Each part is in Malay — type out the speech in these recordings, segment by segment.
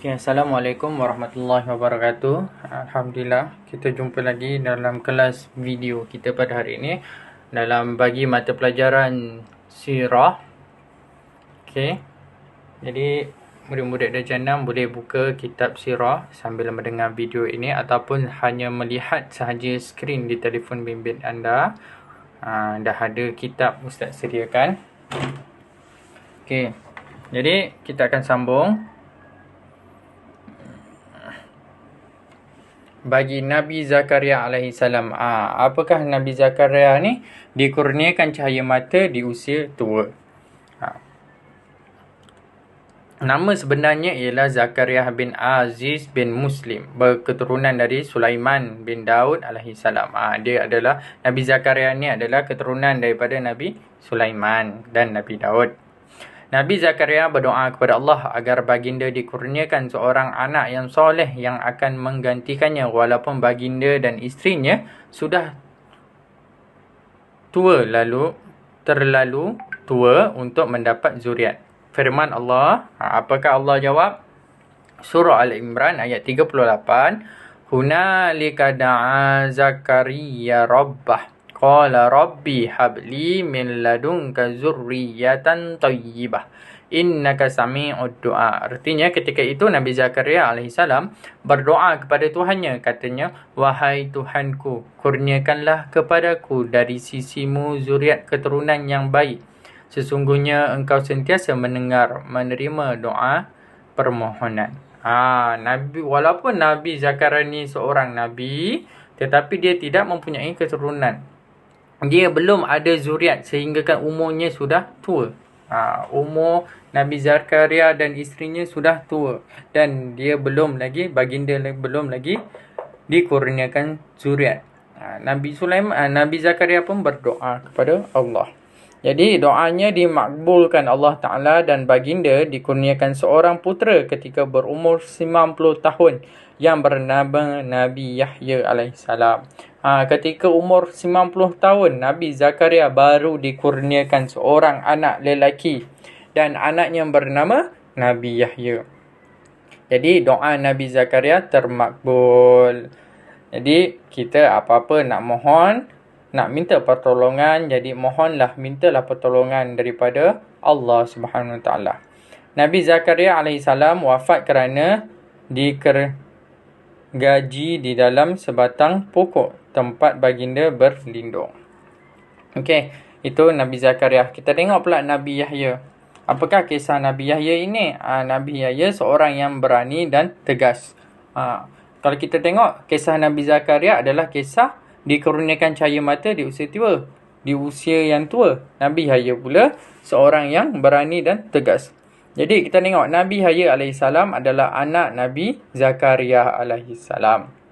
Okay, Assalamualaikum warahmatullahi wabarakatuh. Alhamdulillah, kita jumpa lagi dalam kelas video kita pada hari ini dalam bagi mata pelajaran sirah. Okay, jadi murid-murid darjah 6 boleh buka kitab sirah sambil mendengar video ini ataupun hanya melihat sahaja skrin di telefon bimbit anda. Dah ada kitab Ustaz sediakan. Okay, jadi kita akan sambung. Bagi Nabi Zakaria alaihi salam. Apakah Nabi Zakaria ni dikurniakan cahaya mata di usia tua? Nama sebenarnya ialah Zakaria bin Aziz bin Muslim, berketurunan dari Sulaiman bin Daud alaihi salam. Dia adalah Nabi Zakaria ni adalah keturunan daripada Nabi Sulaiman dan Nabi Daud. Nabi Zakaria berdoa kepada Allah agar baginda dikurniakan seorang anak yang soleh yang akan menggantikannya walaupun baginda dan isterinya sudah terlalu tua untuk mendapat zuriat. Firman Allah, apakah Allah jawab? Surah Al-Imran ayat 38. Hunalika da'a Zakaria rabbah. Qala rabbi habli min ladunka zurriyatan tayyibah innaka sami'ud du'a. Artinya ketika itu Nabi Zakaria alaihissalam berdoa kepada Tuhannya, katanya, wahai Tuhanku, kurniakanlah kepadaku dari sisimu zuriat keturunan yang baik. Sesungguhnya engkau sentiasa mendengar, menerima doa permohonan. Walaupun Nabi Zakaria ni seorang nabi, tetapi dia tidak mempunyai keturunan. Dia belum ada zuriat sehingga kan umurnya sudah tua. Umur Nabi Zakaria dan isterinya sudah tua dan dia baginda belum lagi dikurniakan zuriat. Nabi Zakaria pun berdoa kepada Allah. Jadi doanya dimakbulkan Allah Ta'ala dan baginda dikurniakan seorang putera ketika berumur 90 tahun yang bernama Nabi Yahya alaihissalam. Ketika umur 90 tahun, Nabi Zakaria baru dikurniakan seorang anak lelaki dan anaknya bernama Nabi Yahya. Jadi doa Nabi Zakaria termakbul. Jadi kita apa-apa nak mohon, nak minta pertolongan, jadi mintalah pertolongan daripada Allah Subhanahu Wa Taala. Nabi Zakaria alaihissalam wafat kerana gaji di dalam sebatang pokok tempat baginda berlindung. Okey, itu Nabi Zakaria. Kita tengok pula Nabi Yahya. Apakah kisah Nabi Yahya ini? Nabi Yahya seorang yang berani dan tegas. Kalau kita tengok kisah Nabi Zakaria adalah kisah dikurniakan cahaya mata di usia tua, di usia yang tua. Nabi Yahya pula seorang yang berani dan tegas. Jadi kita tengok Nabi Yahya alaihissalam adalah anak Nabi Zakaria alaihissalam.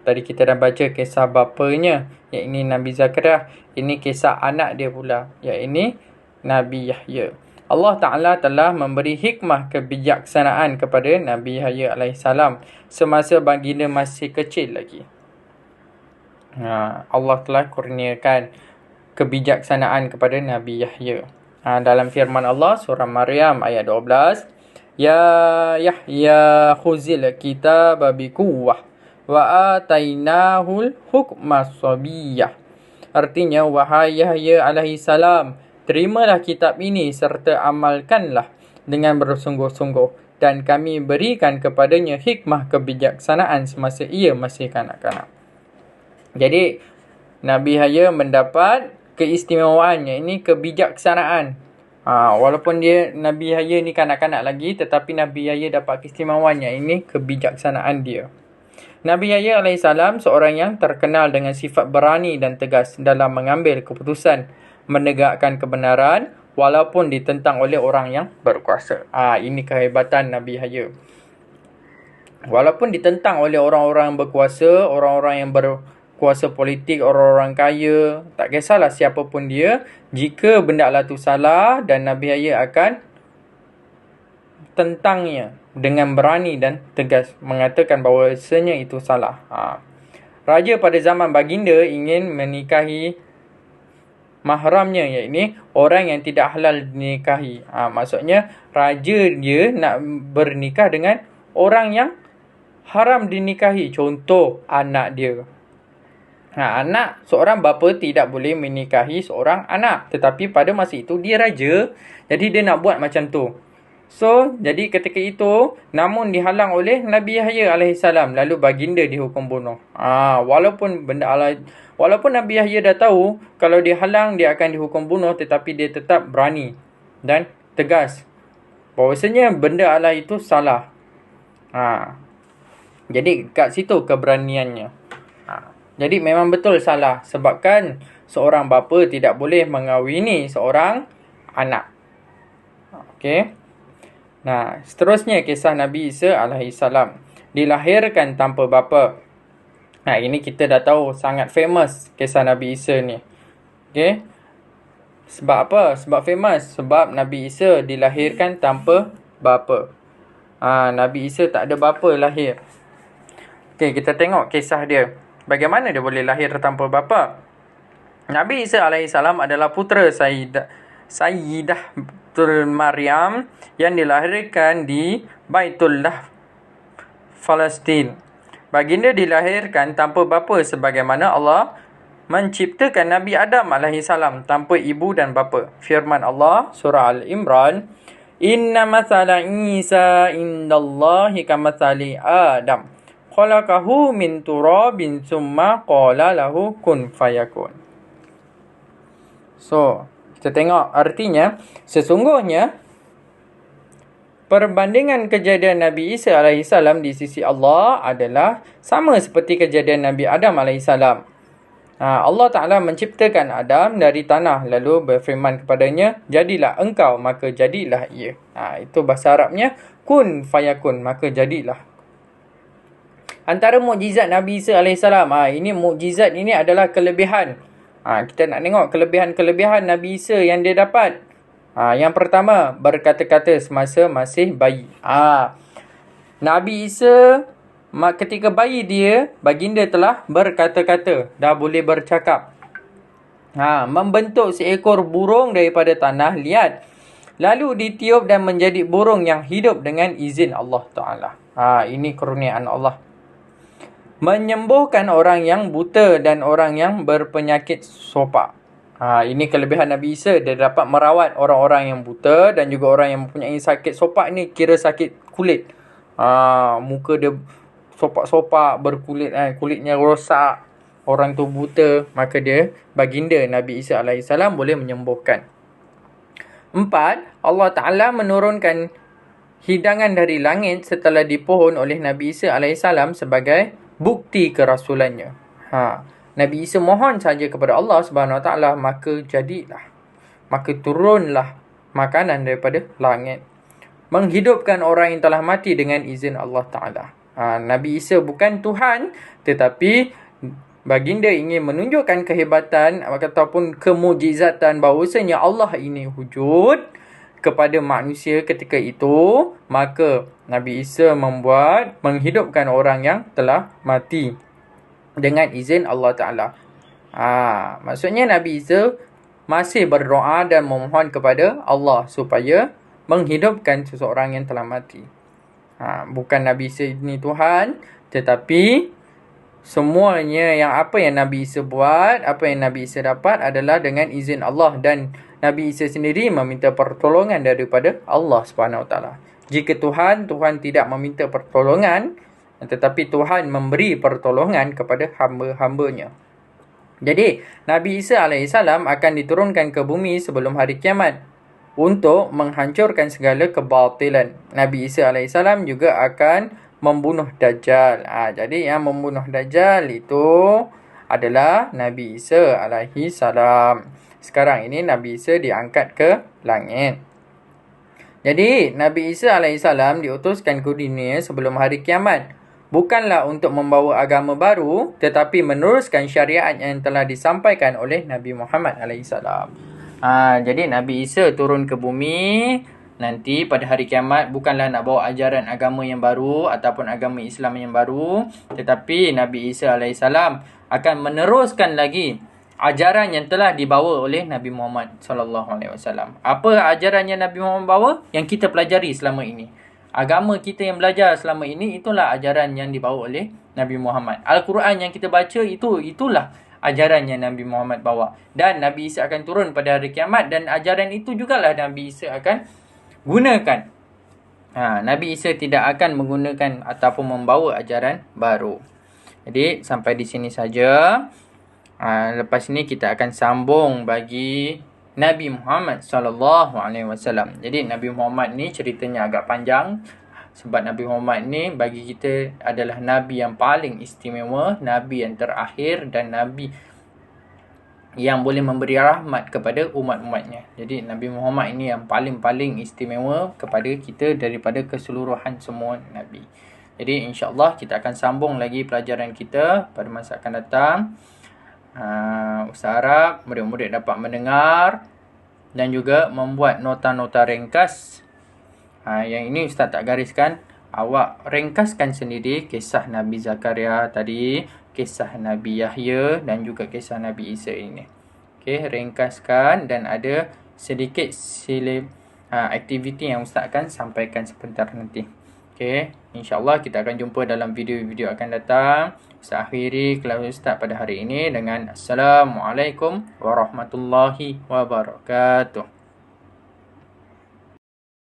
Tadi kita dah baca kisah bapanya, iaitu Nabi Zakaria. Ini kisah anak dia pula, iaitu Nabi Yahya. Allah Ta'ala telah memberi hikmah kebijaksanaan kepada Nabi Yahya alaihissalam semasa baginda masih kecil lagi. Allah telah kurniakan kebijaksanaan kepada Nabi Yahya. Dalam firman Allah surah Maryam ayat 12, Ya Yahya khuzil kitaba biquwwah wa atainahul hukma sabiyah. Artinya, wahai Yahya alaihissalam, terimalah kitab ini serta amalkanlah dengan bersungguh-sungguh dan kami berikan kepadanya hikmah kebijaksanaan semasa ia masih kanak-kanak. Jadi Nabi Yahya mendapat keistimewaannya, ini kebijaksanaan. Walaupun Nabi Yahya ni kanak-kanak lagi, tetapi Nabi Yahya dapat keistimewaannya, ini kebijaksanaan dia. Nabi Yahya alaihissalam seorang yang terkenal dengan sifat berani dan tegas dalam mengambil keputusan, menegakkan kebenaran walaupun ditentang oleh orang yang berkuasa. Ini kehebatan Nabi Yahya. Walaupun ditentang oleh orang-orang yang berkuasa, orang-orang yang berkuasa politik, orang-orang kaya, tak kisahlah siapa pun dia, jika benda tu salah, dan Nabi Yahya akan tentangnya dengan berani dan tegas, mengatakan bahawasanya itu salah. Raja pada zaman baginda ingin menikahi mahramnya, iaitu orang yang tidak halal dinikahi. Maksudnya raja dia nak bernikah dengan orang yang haram dinikahi. Contoh anak dia. Anak seorang bapa tidak boleh menikahi seorang anak. Tetapi pada masa itu dia raja. Jadi dia nak buat macam tu. So, jadi ketika itu, namun dihalang oleh Nabi Yahya AS. Lalu baginda dihukum bunuh. Walaupun Nabi Yahya dah tahu, kalau dihalang dia akan dihukum bunuh. Tetapi dia tetap berani dan tegas bahawasanya benda Allah itu salah. Jadi kat situ keberaniannya. Jadi memang betul salah. Sebabkan seorang bapa tidak boleh mengawini seorang anak. Okey. Nah, seterusnya kisah Nabi Isa AS. Dilahirkan tanpa bapa. Ini kita dah tahu sangat famous kisah Nabi Isa ni. Okey. Sebab apa? Sebab famous. Sebab Nabi Isa dilahirkan tanpa bapa. Nabi Isa tak ada bapa lahir. Okey, kita tengok kisah dia. Bagaimana dia boleh lahir tanpa bapa? Nabi Isa AS adalah putera Sayyidah Maryam yang dilahirkan di Baitullah, Palestin. Baginda dilahirkan tanpa bapa sebagaimana Allah menciptakan Nabi Adam AS tanpa ibu dan bapa. Firman Allah surah Al-Imran, Inna mathala Isa indallahi kamathali Adam. Khalaqahu min turabin summa qala lahu kun fayakun. So, kita tengok artinya, sesungguhnya perbandingan kejadian Nabi Isa AS di sisi Allah adalah sama seperti kejadian Nabi Adam AS. Allah Ta'ala menciptakan Adam dari tanah lalu berfirman kepadanya, jadilah engkau, maka jadilah ia. Itu bahasa Arabnya kun fayakun, maka jadilah. Antara mukjizat Nabi Isa AS, ini mukjizat ini adalah kelebihan. Kita nak tengok kelebihan-kelebihan Nabi Isa yang dia dapat. Yang pertama, berkata-kata semasa masih bayi. Nabi Isa ketika bayi dia, baginda telah berkata-kata, dah boleh bercakap. Membentuk seekor burung daripada tanah liat, lalu ditiup dan menjadi burung yang hidup dengan izin Allah Ta'ala. Ini kurniaan Allah. Menyembuhkan orang yang buta dan orang yang berpenyakit sopak. Ini kelebihan Nabi Isa. Dia dapat merawat orang-orang yang buta dan juga orang yang mempunyai sakit sopak ni, kira sakit kulit. Muka dia sopak-sopak, berkulit, kulitnya rosak, orang tu buta, maka dia, baginda Nabi Isa AS boleh menyembuhkan. 4. Allah Ta'ala menurunkan hidangan dari langit setelah dipohon oleh Nabi Isa AS sebagai bukti kerasulannya. Nabi Isa mohon saja kepada Allah Subhanahu Wa Taala, maka jadilah, maka turunlah makanan daripada langit, menghidupkan orang yang telah mati dengan izin Allah Ta'ala. Nabi Isa bukan Tuhan, tetapi baginda ingin menunjukkan kehebatan ataupun kemujizatan bahawasanya Allah ini wujud kepada manusia ketika itu. Maka Nabi Isa menghidupkan orang yang telah mati dengan izin Allah Ta'ala. Maksudnya Nabi Isa masih berdoa dan memohon kepada Allah supaya menghidupkan seseorang yang telah mati. Bukan Nabi Isa ini Tuhan, tetapi semuanya apa yang Nabi Isa buat, apa yang Nabi Isa dapat adalah dengan izin Allah, dan Nabi Isa sendiri meminta pertolongan daripada Allah SWT. Jika Tuhan tidak meminta pertolongan, tetapi Tuhan memberi pertolongan kepada hamba-hambanya. Jadi, Nabi Isa AS akan diturunkan ke bumi sebelum hari kiamat untuk menghancurkan segala kebatilan. Nabi Isa AS juga akan membunuh Dajjal. Jadi yang membunuh Dajjal itu adalah Nabi Isa AS. Sekarang ini Nabi Isa diangkat ke langit. Jadi Nabi Isa AS diutuskan ke dunia sebelum hari kiamat. Bukanlah untuk membawa agama baru, tetapi meneruskan syariat yang telah disampaikan oleh Nabi Muhammad AS. Jadi Nabi Isa turun ke bumi nanti pada hari kiamat bukanlah nak bawa ajaran agama yang baru ataupun agama Islam yang baru, tetapi Nabi Isa AS akan meneruskan lagi ajaran yang telah dibawa oleh Nabi Muhammad SAW. Apa ajaran yang Nabi Muhammad bawa? Yang kita pelajari selama ini. Agama kita yang belajar selama ini, itulah ajaran yang dibawa oleh Nabi Muhammad. Al-Quran yang kita baca, itulah ajaran yang Nabi Muhammad bawa. Dan Nabi Isa akan turun pada hari kiamat, dan ajaran itu jugalah Nabi Isa akan gunakan. Nabi Isa tidak akan menggunakan ataupun membawa ajaran baru. Jadi sampai di sini saja. Lepas ni kita akan sambung bagi Nabi Muhammad SAW. Jadi Nabi Muhammad ni ceritanya agak panjang, sebab Nabi Muhammad ni bagi kita adalah Nabi yang paling istimewa, Nabi yang terakhir, dan Nabi yang boleh memberi rahmat kepada umat-umatnya. Jadi Nabi Muhammad ini yang paling-paling istimewa kepada kita daripada keseluruhan semua Nabi. Jadi insya-Allah kita akan sambung lagi pelajaran kita pada masa akan datang. Ustaz harap murid-murid dapat mendengar dan juga membuat nota-nota ringkas. Yang ini Ustaz tak gariskan. Awak ringkaskan sendiri kisah Nabi Zakaria tadi, kisah Nabi Yahya dan juga kisah Nabi Isa ini. Okey, ringkaskan dan ada sedikit aktiviti yang Ustaz akan sampaikan sebentar nanti. Okey, insya-Allah kita akan jumpa dalam video-video akan datang. Ustaz akhiri kelas Ustaz pada hari ini dengan Assalamualaikum warahmatullahi wabarakatuh.